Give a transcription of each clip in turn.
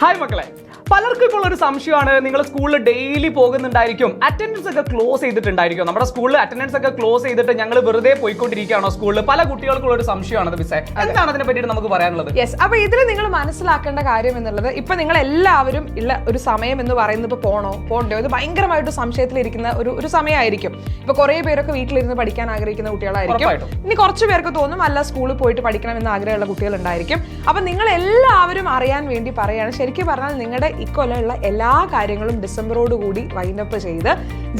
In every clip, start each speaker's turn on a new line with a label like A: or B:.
A: Hi മക്കളെ, പലർക്കും ഇപ്പോൾ ഒരു സംശയമാണ്. നിങ്ങൾ സ്കൂളിൽ ഡെയിലി പോകുന്നുണ്ടായിരിക്കും, അറ്റൻഡൻസ് ഒക്കെ ക്ലോസ് ചെയ്തിട്ടുണ്ടായിരിക്കും. നമ്മുടെ സ്കൂളിൽ അറ്റൻഡൻസ് ഒക്കെ ക്ലോസ് ചെയ്തിട്ട് ഞങ്ങൾ വെറുതെ പോയിക്കൊണ്ടിരിക്കുകയാണോ സ്കൂളിൽ? പല കുട്ടികൾക്കുള്ള ഒരു സംശയമാണ്. മിസ്സേ, എന്താണ് അതിനെ പറ്റിയിട്ട് നമുക്ക് പറയാനുള്ളത്?
B: യെസ്, അപ്പൊ ഇതിൽ നിങ്ങൾ മനസ്സിലാക്കേണ്ട കാര്യം എന്നുള്ളത്, ഇപ്പൊ നിങ്ങൾ എല്ലാവരും ഉള്ള ഒരു സമയം എന്ന് പറയുന്നത് ഇപ്പൊ പോണ്ടോ ഇത് ഭയങ്കരമായിട്ട് സംശയത്തിലിരിക്കുന്ന ഒരു സമയമായിരിക്കും. ഇപ്പൊ കുറെ പേരൊക്കെ വീട്ടിലിരുന്ന് പഠിക്കാൻ ആഗ്രഹിക്കുന്ന കുട്ടികളായിരിക്കും. ഇനി കുറച്ച് പേർക്ക് തോന്നും അല്ല സ്കൂളിൽ പോയിട്ട് പഠിക്കണം എന്ന് ആഗ്രഹമുള്ള കുട്ടികളുണ്ടായിരിക്കും. അപ്പൊ നിങ്ങൾ എല്ലാവരും അറിയാൻ വേണ്ടി പറയാണ്, ശരിക്കും പറഞ്ഞാൽ നിങ്ങളുടെ ഇക്കൊല്ലമുള്ള എല്ലാ കാര്യങ്ങളും ഡിസംബറോടുകൂടി വൈൻഡപ്പ് ചെയ്ത്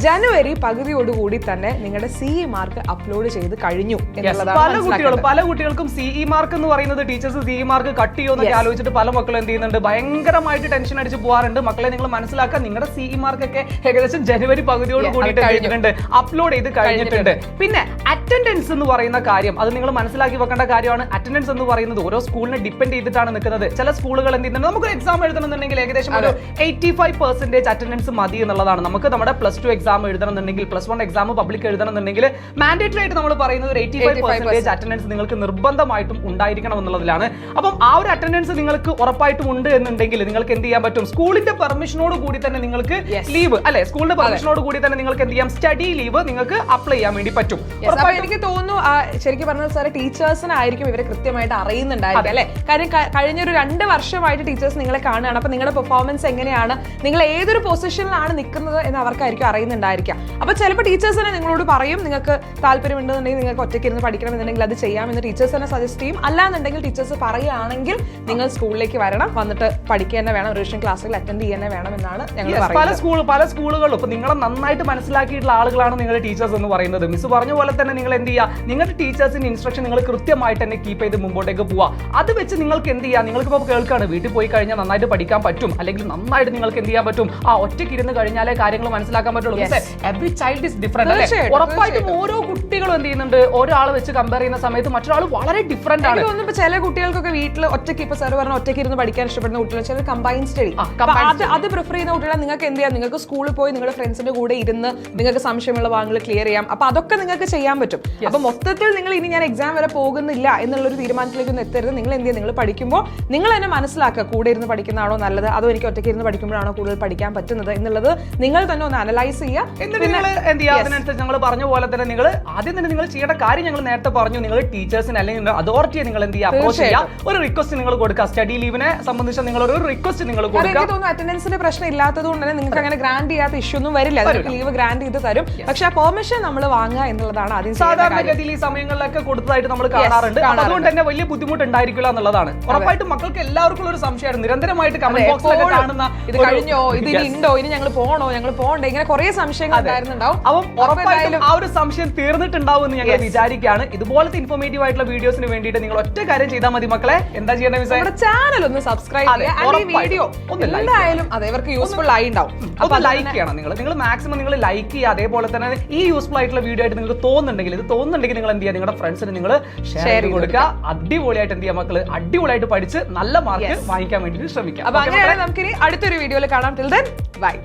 B: ജനുവരി പകുതിയോടുകൂടി തന്നെ നിങ്ങളുടെ സിഇ മാർക്ക് അപ്ലോഡ് ചെയ്ത് കഴിഞ്ഞു എന്നുള്ളതാണ്.
A: പല കുട്ടികൾക്കും സിഇ മാർക്ക് എന്ന് പറയുന്നത് ടീച്ചേഴ്സ് സിഇ മാർക്ക് കട്ട് ചെയ്യുമെന്നൊക്കെ ആലോചിച്ചിട്ട് പല മക്കളും എന്ത് ചെയ്യുന്നുണ്ട്, ഭയങ്കരമായിട്ട് ടെൻഷൻ അടിച്ച് പോകാറുണ്ട്. മക്കളെ നിങ്ങൾ മനസ്സിലാക്കാൻ, നിങ്ങളുടെ സിഇ മാർക്കൊക്കെ ഏകദേശം ജനുവരി പകുതിയോട് കൂടിയിട്ട് അപ്ലോഡ് ചെയ്ത് കഴിഞ്ഞിട്ടുണ്ട്. പിന്നെ അറ്റൻഡൻസ് എന്ന് പറയുന്ന കാര്യം അത് നിങ്ങൾ മനസ്സിലാക്കി വെക്കേണ്ട കാര്യമാണ്. അറ്റൻഡൻസ് എന്ന് പറയുന്നത് ഓരോ സ്കൂളിനെ ഡിപ്പെൻഡ് ചെയ്തിട്ടാണ് നിൽക്കുന്നത്. ചില സ്കൂളുകൾ എന്ത് ചെയ്യുന്നുണ്ട്, നമുക്ക് എക്സാം എഴുതണമെന്നുണ്ടെങ്കിൽ ഏകദേശം ഒരു 85% അറ്റൻഡൻസ് മതി എന്നുള്ളതാണ്. നമുക്ക് നമ്മുടെ +2 എക്സാം എഴുതണമെന്നുണ്ടെങ്കിൽ, +1 എക്സാം പബ്ലിക് എഴുതണമെന്നുണ്ടെങ്കിൽ മാൻഡേറ്ററി ആയിട്ട് നമ്മൾ പറയുന്നത് ഒരു 85% അറ്റൻഡൻസ് നിങ്ങൾക്ക് നിർബന്ധമായിട്ടും ഉണ്ടായിരിക്കണം എന്നുള്ളതിലാണ്. അപ്പം ആ ഒരു അറ്റൻഡൻസ് നിങ്ങൾക്ക് ഉറപ്പായിട്ടും ഉണ്ട് എന്നുണ്ടെങ്കിൽ നിങ്ങൾക്ക് എന്ത് ചെയ്യാൻ പറ്റും, സ്കൂളിന്റെ പെർമിഷനോട് കൂടി തന്നെ നിങ്ങൾക്ക് ലീവ്, അല്ലെ, സ്കൂളിന്റെ പെർമിഷനോട് കൂടി തന്നെ നിങ്ങൾക്ക് എന്ത് ചെയ്യാം, സ്റ്റഡി ലീവ് നിങ്ങൾക്ക് അപ്ലൈ ചെയ്യാൻ വേണ്ടി പറ്റും.
B: എനിക്ക് തോന്നുന്നു ശരിക്കും പറഞ്ഞാൽ സാർ ടീച്ചേഴ്സിനായിരിക്കും ഇവരെ കൃത്യമായിട്ട് അറിയുന്നുണ്ടായിരിക്കും അല്ലെ. കാര്യം കഴിഞ്ഞൊരു 2 വർഷമായിട്ട് ടീച്ചേഴ്സ് നിങ്ങളെ കാണുകയാണ്. അപ്പൊ നിങ്ങളുടെ പെർഫോമൻസ് എങ്ങനെയാണ്, നിങ്ങൾ ഏതൊരു പൊസിഷനിലാണ് നിൽക്കുന്നത് എന്ന് അവർക്കായിരിക്കും അറിയുന്നുണ്ടായിരിക്കാം. അപ്പൊ ചിലപ്പോൾ ടീച്ചേഴ്സ് തന്നെ നിങ്ങളോട് പറയും, നിങ്ങൾക്ക് താല്പര്യമുണ്ടെന്നുണ്ടെങ്കിൽ നിങ്ങൾക്ക് ഒറ്റയ്ക്ക് ഇരുന്ന് പഠിക്കണമെന്നുണ്ടെങ്കിൽ അത് ചെയ്യാമെന്ന് ടീച്ചേഴ്സ് തന്നെ സജസ്റ്റ് ചെയ്യും. അല്ലാന്നുണ്ടെങ്കിൽ ടീച്ചേഴ്സ് പറയുകയാണെങ്കിൽ നിങ്ങൾ സ്കൂളിലേക്ക് വരണം, വന്നിട്ട് പഠിക്കുക തന്നെ വേണം, റിവിഷൻ ക്ലാസ്സുകൾ അറ്റൻഡ് ചെയ്യാൻ വേണം എന്നാണ് ഞങ്ങൾ പറയുന്നത്.
A: പല സ്കൂളുകളും ഇപ്പൊ നിങ്ങളെ നന്നായിട്ട് മനസ്സിലാക്കിയിട്ടുള്ള ആളുകളാണ് നിങ്ങളുടെ ടീച്ചേഴ്സ് എന്ന് പറയുന്നത്. മിസ് പറഞ്ഞ പോലെ തന്നെ നിങ്ങൾ എന്ത് ചെയ്യുക, നിങ്ങളുടെ ടീച്ചേഴ്സിന്റെ ഇൻസ്ട്രക്ഷൻ നിങ്ങൾ കൃത്യമായിട്ട് തന്നെ കീപ്പ് ചെയ്ത് മുമ്പോട്ടേക്ക് പോവുക. അത് വെച്ച് നിങ്ങൾക്ക് എന്ത് ചെയ്യാം, നിങ്ങൾക്ക് ഇപ്പോൾ കേൾക്കാണ് വീട്ടിൽ പോയി കഴിഞ്ഞാൽ നന്നായിട്ട് പഠിക്കാൻ പറ്റും, അല്ലെങ്കിൽ നന്നായിട്ട് നിങ്ങൾക്ക് എന്ത് ചെയ്യാൻ പറ്റും, ഒറ്റയ്ക്ക് ഇരുന്ന് കഴിഞ്ഞാലേ കാര്യങ്ങൾ മനസ്സിലാക്കാൻ പറ്റുള്ളൂ. എവറി ചൈൽഡ് ഇസ് ഡിഫറെന്റ് അല്ലേ. ഉറപ്പായിട്ടും ഓരോ കുട്ടികളും എന്ത് ചെയ്യുന്നുണ്ട്, ഒരാൾ വെച്ച് കമ്പയർ ചെയ്യുന്ന സമയത്ത് മറ്റൊരാൾ വളരെ ഡിഫറെന്റ് ആണ്.
B: ഇപ്പൊ ചില കുട്ടികൾക്കൊക്കെ വീട്ടിൽ ഒറ്റയ്ക്ക്, ഇപ്പൊ സാർ പറഞ്ഞ ഒറ്റയ്ക്ക് ഇരുന്ന് പഠിക്കാൻ ഇഷ്ടപ്പെടുന്ന കുട്ടികൾ, ചില കമ്പൈൻ സ്റ്റഡി അത് പ്രിഫർ ചെയ്യുന്ന കുട്ടികളെ നിങ്ങൾക്ക് എന്ത് ചെയ്യാം, നിങ്ങൾക്ക് സ്കൂളിൽ പോയി നിങ്ങളുടെ ഫ്രണ്ട്സിന്റെ കൂടെ ഇരുന്ന് നിങ്ങൾക്ക് സംശയമുള്ള ഭാഗങ്ങൾ ക്ലിയർ ചെയ്യാം. അപ്പൊ അതൊക്കെ നിങ്ങൾക്ക് ചെയ്യാൻ പറ്റും. അപ്പൊ മൊത്തത്തിൽ നിങ്ങൾ ഇനി ഞാൻ എക്സാം വരെ പോകുന്നില്ല എന്നുള്ളൊരു തീരുമാനത്തിലേക്ക് ഒന്നും എത്തരുത്. നിങ്ങൾ എന്ത് ചെയ്യുക, നിങ്ങൾ പഠിക്കുമ്പോൾ നിങ്ങൾ തന്നെ മനസ്സിലാക്കുക, കൂടെ ഇരുന്ന് പഠിക്കുന്നതാണോ നല്ലത്, അതോ എനിക്ക് ഒറ്റയ്ക്ക് ഇരുന്ന് പഠിക്കുമ്പോഴാണോ കൂടുതൽ പഠിക്കാൻ പറ്റുന്നത് എന്നുള്ളത് നിങ്ങൾ തന്നെ ഒന്ന് അനലൈസ് ചെയ്യുക.
A: അതിനനുസരിച്ച് ഞങ്ങൾ പറഞ്ഞ പോലെ തന്നെ നിങ്ങൾ ആദ്യം തന്നെ നിങ്ങൾ ചെയ്യേണ്ട കാര്യം ഞങ്ങൾ നേരത്തെ പറഞ്ഞു, നിങ്ങൾ ടീച്ചേഴ്സിന് അല്ലെങ്കിൽ അതോറിറ്റിയെ നിങ്ങൾ എന്ത് ചെയ്യുക, അപ്രോച്ച് ചെയ്യുക, ഒരു റിക്വസ്റ്റ് നിങ്ങൾ കൊടുക്കുക. സ്റ്റഡി ലീവിനെ സംബന്ധിച്ച് നിങ്ങൾ ഒരു റിക്വസ്റ്റ് നിങ്ങൾ കൊടുക്കുക.
B: തോന്നുന്നു അറ്റൻഡൻസിന്റെ പ്രശ്നം ഇല്ലാത്തത് കൊണ്ട് തന്നെ നിങ്ങൾക്ക് അങ്ങനെ ഗ്രാൻഡ് ചെയ്യാത്ത ഇഷ്യൂ ഒന്നും വരില്ല. ലീവ് ഗ്രാൻഡ് ചെയ്ത് തരും. പക്ഷെ ആ പെർമിഷൻ നമ്മൾ വാങ്ങുക എന്നുള്ളതാണ് ആദ്യം.
A: സാധാരണഗതിയിൽ ഈ സമയങ്ങളിലൊക്കെ കൊടുത്തതായിട്ട് നമ്മൾ കാണാറുണ്ട്. അതുകൊണ്ട് തന്നെ വലിയ ബുദ്ധിമുട്ട് ഉണ്ടായിരിക്കില്ല എന്നുള്ളതാണ്. ഉറപ്പായിട്ടും മക്കൾക്ക് എല്ലാവർക്കും ഒരു സംശയമാണ്. നിരന്തരമായിട്ട് കമന്റ് ബോക്സിലൊക്കെ കാണുന്ന
B: ഇത് കഴിഞ്ഞോ, ഇത് ഉണ്ടോ, ഇനി ഞങ്ങൾ പോകണ്ടേ, ഇങ്ങനെ കുറെ സംശയങ്ങൾ ഉണ്ടായിരുന്നുണ്ടാവും.
A: അപ്പം ഉറപ്പായിട്ടും ആ ഒരു സംശയം തീർന്നിട്ടുണ്ടാവും എന്ന് ഞങ്ങൾ വിചാരിക്കുകയാണ്. ഇതുപോലത്തെ ഇൻഫോർമേറ്റീവ് ആയിട്ടുള്ള വീഡിയോസിന് വേണ്ടിയിട്ട് നിങ്ങൾ ഒറ്റ കാര്യം ചെയ്താൽ മതി മക്കളെ. എന്താ ചെയ്യേണ്ടത് മിസ്സേ?
B: നമ്മുടെ ചാനൽ ഒന്ന് സബ്സ്ക്രൈബ് ചെയ്യുക. വീഡിയോ എന്തായാലും അതേവർക്ക് യൂസ്ഫുൾ ആയിണ്ടാവും.
A: അപ്പൊ ലൈക്ക് ചെയ്യണം. നിങ്ങൾ മാക്സിമം നിങ്ങൾ ലൈക്ക് ചെയ്യുക. അതേപോലെ തന്നെ ഈ യൂസ്ഫുൾ ആയിട്ടുള്ള വീഡിയോ ആയിട്ട് നിങ്ങൾക്ക് തോന്നുന്നുണ്ടെങ്കിൽ നിങ്ങൾ എന്ത് ചെയ്യുക, നിങ്ങളുടെ ഫ്രണ്ട്സിന് നിങ്ങൾ ഷെയർ ചെയ്ത് കൊടുക്കുക. അടിപൊളിയായിട്ട് എന്ത് ചെയ്യുക മക്കള്, അടിപൊളിയായിട്ട് പഠിച്ച് നല്ല മാർക്ക് വാങ്ങിക്കാൻ വേണ്ടി ശ്രമിക്കാം.
B: അപ്പൊ അങ്ങനെയാണെങ്കിൽ നമുക്കിനി അടുത്തൊരു വീഡിയോയിൽ കാണാം. Till then bye.